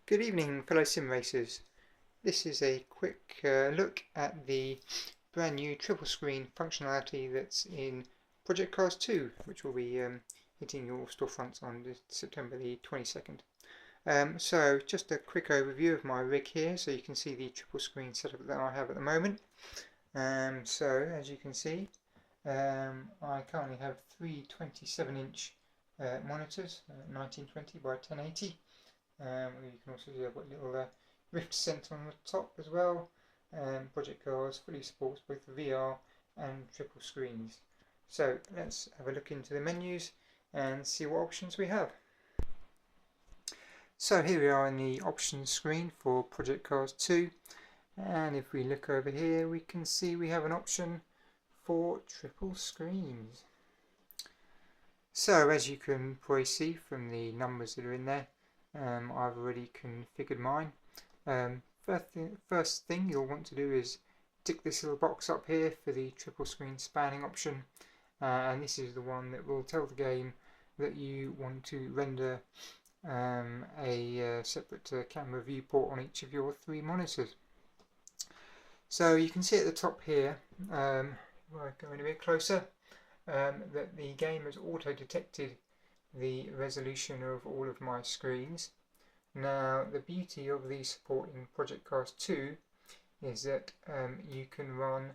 Good evening, fellow sim racers. This is a quick look at the brand new triple screen functionality that's in Project Cars 2, which will be hitting your storefronts on September the 22nd. So just a quick overview of my rig here, so you can see the triple screen setup that I have at the moment. So as you can see, I currently have three 27-inch monitors, 1920 by 1080. You can also see I've got a little Rift center on the top as well. Project Cars fully supports both VR and triple screens. So let's have a look into the menus and see what options we have. So here we are in the options screen for Project Cars 2, and if we look over here we can see we have an option for triple screens. So as you can probably see from the numbers that are in there, I've already configured mine. First thing you'll want to do is tick this little box up here for the triple screen spanning option, and this is the one that will tell the game that you want to render a separate camera viewport on each of your three monitors. So you can see at the top here, we're going a bit closer, that the game has auto detected the resolution of all of my screens. Now the beauty of the support in Project Cars 2 is that you can run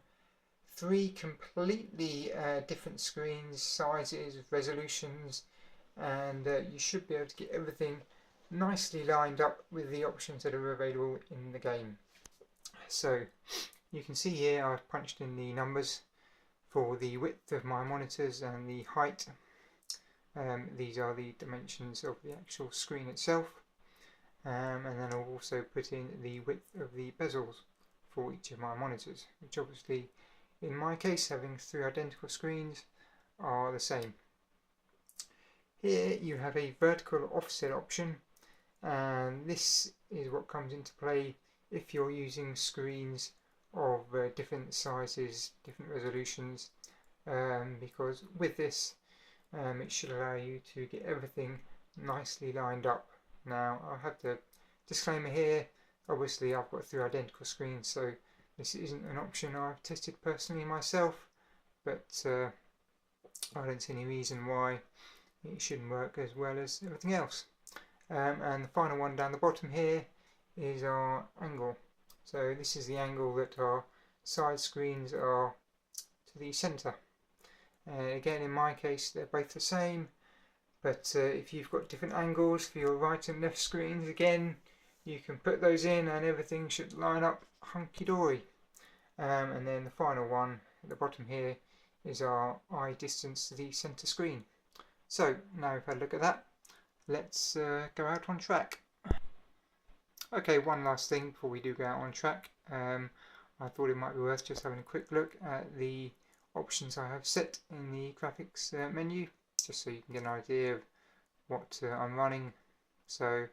three completely different screens, sizes, resolutions, and you should be able to get everything nicely lined up with the options that are available in the game. So you can see here I've punched in the numbers for the width of my monitors and the height. These are the dimensions of the actual screen itself, and then I'll also put in the width of the bezels for each of my monitors, which obviously in my case, having three identical screens, are the same. Here you have a vertical offset option, and this is what comes into play if you're using screens of different sizes, different resolutions, because with this it should allow you to get everything nicely lined up. Now I'll have the disclaimer here, obviously I've got three identical screens, so this isn't an option I've tested personally myself, but I don't see any reason why it shouldn't work as well as everything else. And the final one down the bottom here is our angle. So this is the angle that our side screens are to the centre. Again, in my case they're both the same, but if you've got different angles for your right and left screens, again you can put those in and everything should line up hunky-dory. And then the final one at the bottom here is our eye distance to the centre screen. So now if I look at that, let's go out on track. Okay, one last thing before we do go out on track. I thought it might be worth just having a quick look at the options I have set in the graphics menu, just so you can get an idea of what I'm running. So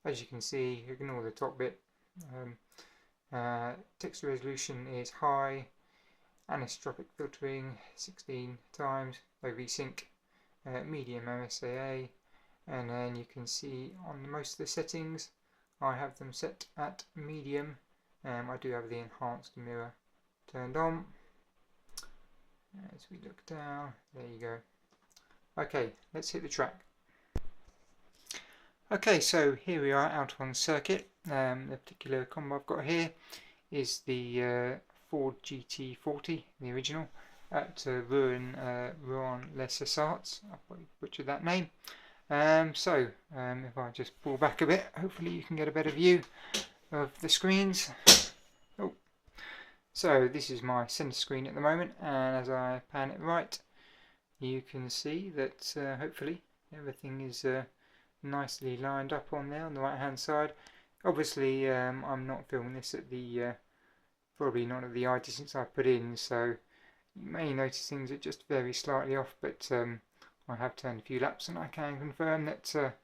as you can see, ignore the top bit. Texture resolution is high, anisotropic filtering 16 times, low VSync, medium MSAA, and then you can see on most of the settings I have them set at medium. I do have the enhanced mirror turned on. As we look down, there you go. Okay, let's hit the track. Okay, so here we are out on circuit. The particular combo I've got here is the Ford GT40, the original, at Rouen-les Essarts. I probably butchered that name. If I just pull back a bit, hopefully you can get a better view of the screens. Oh. So this is my centre screen at the moment, and as I pan it right, you can see that hopefully everything is nicely lined up on there on the right hand side. Obviously I'm not filming this at the probably not at the eye distance I put in, so you may notice things that just very slightly off, but I have turned a few laps and I can confirm that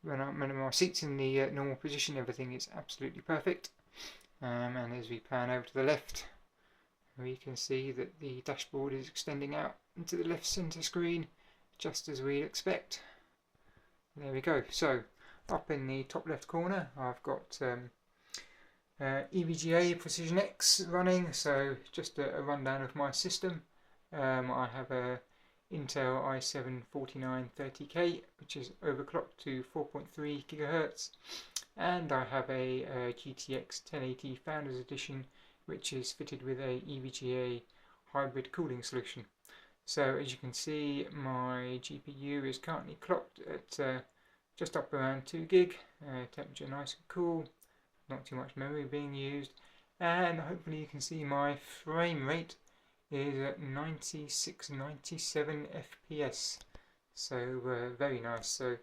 when my seat's in the normal position, everything is absolutely perfect. And as we pan over to the left, we can see that the dashboard is extending out into the left centre screen, just as we'd expect. There we go. So up in the top left corner I've got EVGA Precision X running, so just a rundown of my system. I have a Intel i7-4930K, which is overclocked to 4.3 GHz, and I have a GTX 1080 Founders Edition, which is fitted with a EVGA hybrid cooling solution. So as you can see, my GPU is currently clocked at just up around 2 gig, temperature nice and cool, not too much memory being used, and hopefully you can see my frame rate is at 96-97 FPS, so very nice. So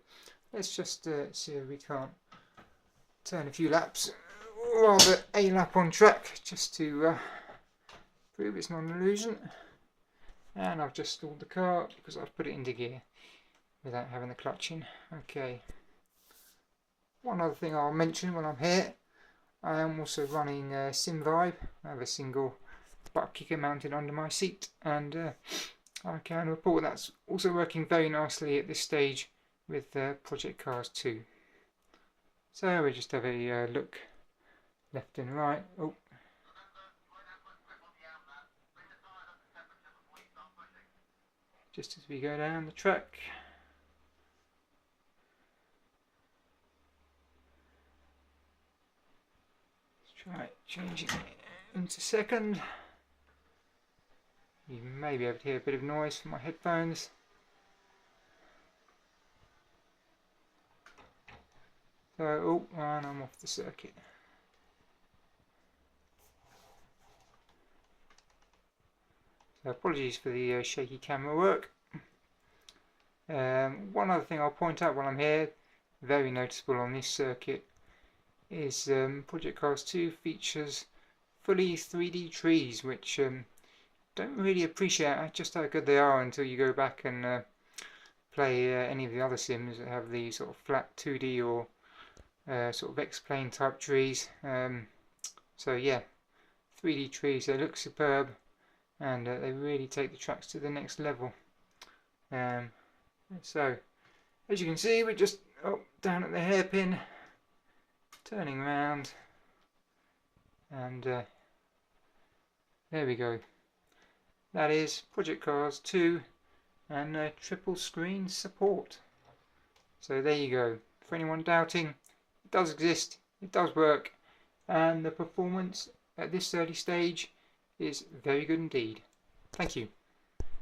let's just see if we can't turn a few laps, rather a lap on track, just to prove it's not an illusion. And I've just stalled the car because I've put it into gear without having the clutch in. Okay. One other thing I'll mention when I'm here, I am also running Simvibe. I have a single ButtKicker mounted under my seat, and I can report that's also working very nicely at this stage with Project Cars 2. So we just have a look left and right. Oh. Just as we go down the track. Try changing it into second. You may be able to hear a bit of noise from my headphones. So, oh, and I'm off the circuit. So apologies for the shaky camera work. One other thing I'll point out while I'm here, very noticeable on this circuit, is Project Cars 2 features fully 3D trees, which don't really appreciate just how good they are until you go back and play any of the other sims that have these sort of flat 2D or sort of X-plane type trees. So yeah, 3D trees, they look superb, and they really take the tracks to the next level. So as you can see, we're just down at the hairpin, turning around, and there we go. That is Project Cars 2 and triple screen support. So there you go. For anyone doubting, it does exist, it does work, and the performance at this early stage is very good indeed. Thank you.